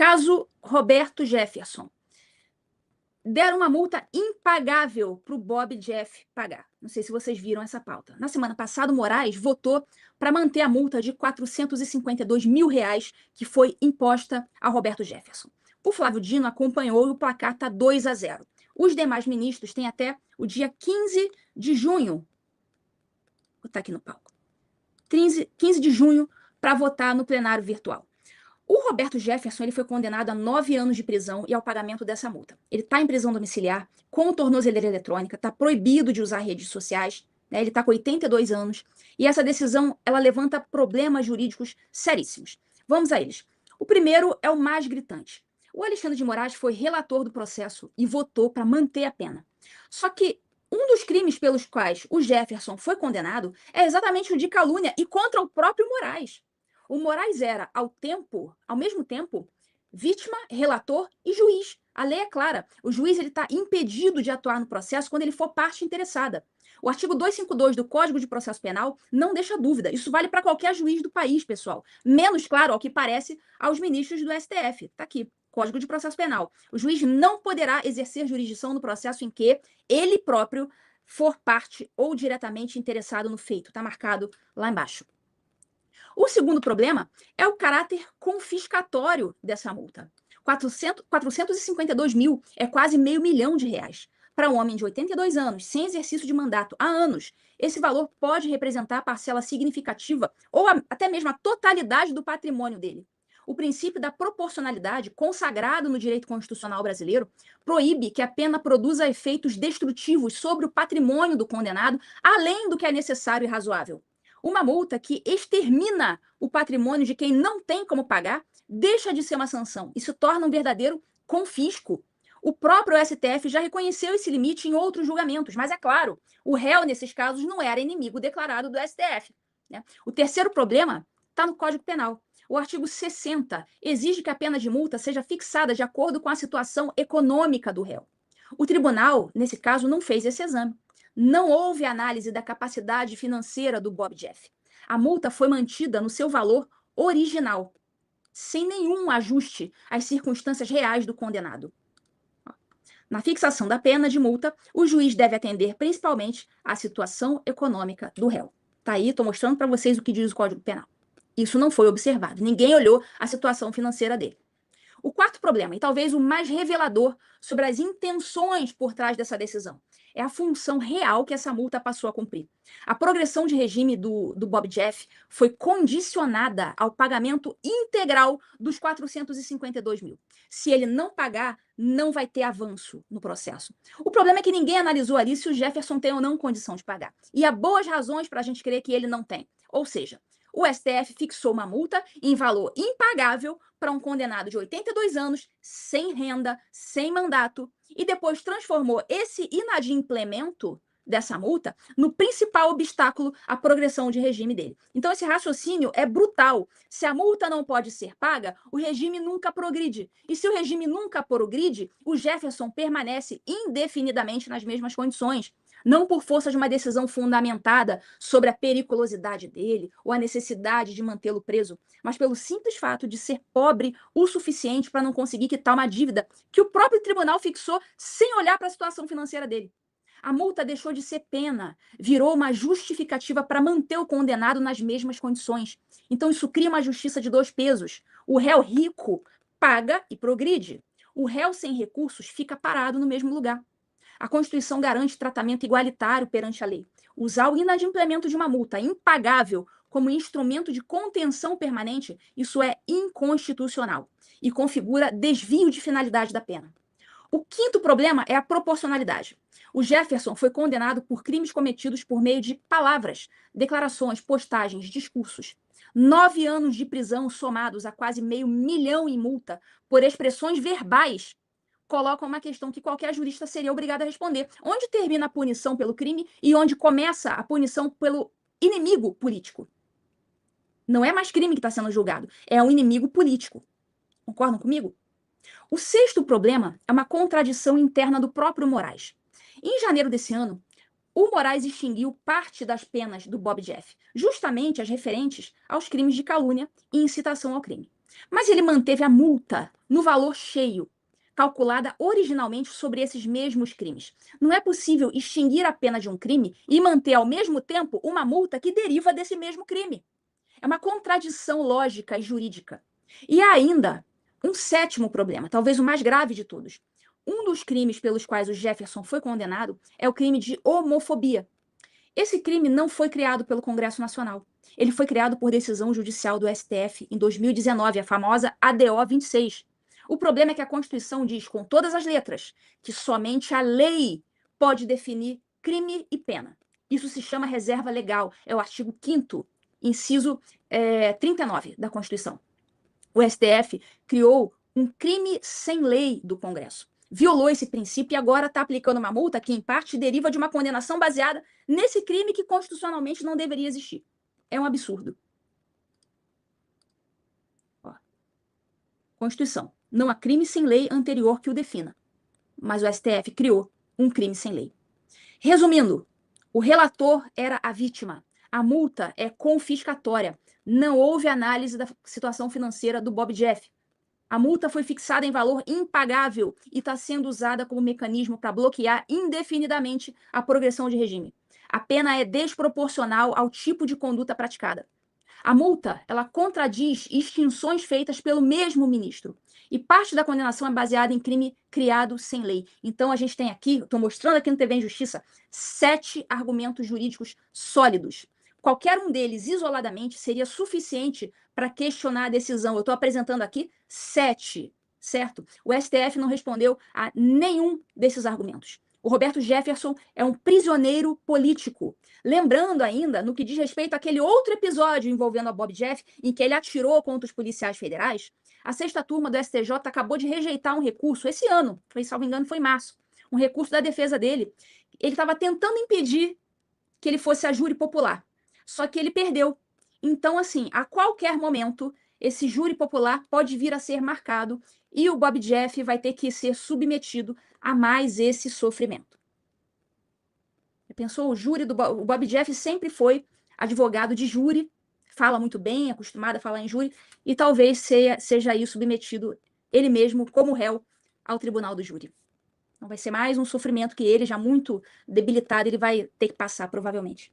Caso Roberto Jefferson. Deram uma multa impagável para o Bob Jeff pagar. Não sei se vocês viram essa pauta. Na semana passada, o Moraes votou para manter a multa de R$ 452 mil que foi imposta a Roberto Jefferson. O Flávio Dino acompanhou e o placar está 2-0. Os demais ministros têm até o dia 15 de junho. Vou botar aqui no palco. 15 de junho para votar no plenário virtual. O Roberto Jefferson ele foi condenado a 9 anos de prisão e ao pagamento dessa multa. Ele está em prisão domiciliar, com tornozeleira eletrônica, está proibido de usar redes sociais, né? Ele está com 82 anos, e essa decisão ela levanta problemas jurídicos seríssimos. Vamos a eles. O primeiro é o mais gritante. O Alexandre de Moraes foi relator do processo e votou para manter a pena. Só que um dos crimes pelos quais o Jefferson foi condenado é exatamente o de calúnia e contra o próprio Moraes. O Moraes era, ao mesmo tempo, vítima, relator e juiz. A lei é clara. O juiz está impedido de atuar no processo quando ele for parte interessada. O artigo 252 do Código de Processo Penal não deixa dúvida. Isso vale para qualquer juiz do país, pessoal. Menos, claro, ao que parece, aos ministros do STF. Está aqui, Código de Processo Penal. O juiz não poderá exercer jurisdição no processo em que ele próprio for parte ou diretamente interessado no feito. Está marcado lá embaixo. O segundo problema é o caráter confiscatório dessa multa. 452 mil é quase R$500 mil. Para um homem de 82 anos, sem exercício de mandato há anos, esse valor pode representar parcela significativa ou até mesmo a totalidade do patrimônio dele. O princípio da proporcionalidade, consagrado no direito constitucional brasileiro, proíbe que a pena produza efeitos destrutivos sobre o patrimônio do condenado, além do que é necessário e razoável. Uma multa que extermina o patrimônio de quem não tem como pagar deixa de ser uma sanção. Isso torna um verdadeiro confisco. O próprio STF já reconheceu esse limite em outros julgamentos, mas é claro, o réu, nesses casos, não era inimigo declarado do STF. Né? O terceiro problema está no Código Penal. O artigo 60 exige que a pena de multa seja fixada de acordo com a situação econômica do réu. O tribunal, nesse caso, não fez esse exame. Não houve análise da capacidade financeira do Bob Jeff. A multa foi mantida no seu valor original, sem nenhum ajuste às circunstâncias reais do condenado. Na fixação da pena de multa, o juiz deve atender principalmente à situação econômica do réu. Tá aí, estou mostrando para vocês o que diz o Código Penal. Isso não foi observado. Ninguém olhou a situação financeira dele. O quarto problema, e talvez o mais revelador sobre as intenções por trás dessa decisão, é a função real que essa multa passou a cumprir. A progressão de regime do Bob Jeff foi condicionada ao pagamento integral dos 452 mil. Se ele não pagar, não vai ter avanço no processo. O problema é que ninguém analisou ali se o Jefferson tem ou não condição de pagar. E há boas razões para a gente crer que ele não tem. Ou seja, o STF fixou uma multa em valor impagável para um condenado de 82 anos, sem renda, sem mandato, e depois transformou esse inadimplemento dessa multa no principal obstáculo à progressão de regime dele. Então, esse raciocínio é brutal. Se a multa não pode ser paga, o regime nunca progride. E se o regime nunca progride, o Jefferson permanece indefinidamente nas mesmas condições. Não por força de uma decisão fundamentada sobre a periculosidade dele ou a necessidade de mantê-lo preso, mas pelo simples fato de ser pobre o suficiente para não conseguir quitar uma dívida que o próprio tribunal fixou sem olhar para a situação financeira dele. A multa deixou de ser pena, virou uma justificativa para manter o condenado nas mesmas condições. Então isso cria uma justiça de dois pesos. O réu rico paga e progride. O réu sem recursos fica parado no mesmo lugar. A Constituição garante tratamento igualitário perante a lei. Usar o inadimplemento de uma multa impagável como instrumento de contenção permanente, isso é inconstitucional e configura desvio de finalidade da pena. O quinto problema é a proporcionalidade. O Jefferson foi condenado por crimes cometidos por meio de palavras, declarações, postagens, discursos. 9 anos de prisão somados a quase R$500 mil em multa por expressões verbais colocam uma questão que qualquer jurista seria obrigado a responder. Onde termina a punição pelo crime e onde começa a punição pelo inimigo político? Não é mais crime que está sendo julgado, é um inimigo político. Concordam comigo? O sexto problema é uma contradição interna do próprio Moraes. Em janeiro desse ano, o Moraes extinguiu parte das penas do Bob Jeff, justamente as referentes aos crimes de calúnia e incitação ao crime. Mas ele manteve a multa no valor cheio, calculada originalmente sobre esses mesmos crimes. Não é possível extinguir a pena de um crime e manter ao mesmo tempo uma multa que deriva desse mesmo crime. É uma contradição lógica e jurídica. E há ainda um sétimo problema, talvez o mais grave de todos. Um dos crimes pelos quais o Jefferson foi condenado é o crime de homofobia. Esse crime não foi criado pelo Congresso Nacional. Ele foi criado por decisão judicial do STF em 2019, a famosa ADO 26. O problema é que a Constituição diz, com todas as letras, que somente a lei pode definir crime e pena. Isso se chama reserva legal. É o artigo 5º, inciso 39 da Constituição. O STF criou um crime sem lei do Congresso. Violou esse princípio e agora está aplicando uma multa que, em parte, deriva de uma condenação baseada nesse crime que constitucionalmente não deveria existir. É um absurdo. Ó. Constituição. Não há crime sem lei anterior que o defina. Mas o STF criou um crime sem lei. Resumindo, o relator era a vítima. A multa é confiscatória. Não houve análise da situação financeira do Bob Jeff. A multa foi fixada em valor impagável e está sendo usada como mecanismo para bloquear indefinidamente a progressão de regime. A pena é desproporcional ao tipo de conduta praticada. A multa, ela contradiz extinções feitas pelo mesmo ministro. E parte da condenação é baseada em crime criado sem lei. Então, a gente tem aqui, estou mostrando aqui no TV em Justiça, 7 argumentos jurídicos sólidos. Qualquer um deles, isoladamente, seria suficiente para questionar a decisão. Eu estou apresentando aqui 7, certo? O STF não respondeu a nenhum desses argumentos. O Roberto Jefferson é um prisioneiro político. Lembrando ainda, no que diz respeito àquele outro episódio envolvendo a Bob Jeff, em que ele atirou contra os policiais federais, a 6ª turma do STJ acabou de rejeitar um recurso esse ano, salvo engano, foi em março, um recurso da defesa dele. Ele estava tentando impedir que ele fosse a júri popular, só que ele perdeu. Então, assim, a qualquer momento, esse júri popular pode vir a ser marcado e o Bob Jeff vai ter que ser submetido a mais esse sofrimento. Pensou? O Bob Jeff sempre foi advogado de júri, fala muito bem, acostumado a falar em júri, e talvez seja aí submetido ele mesmo, como réu, ao tribunal do júri. Então vai ser mais um sofrimento que ele, já muito debilitado, ele vai ter que passar, provavelmente.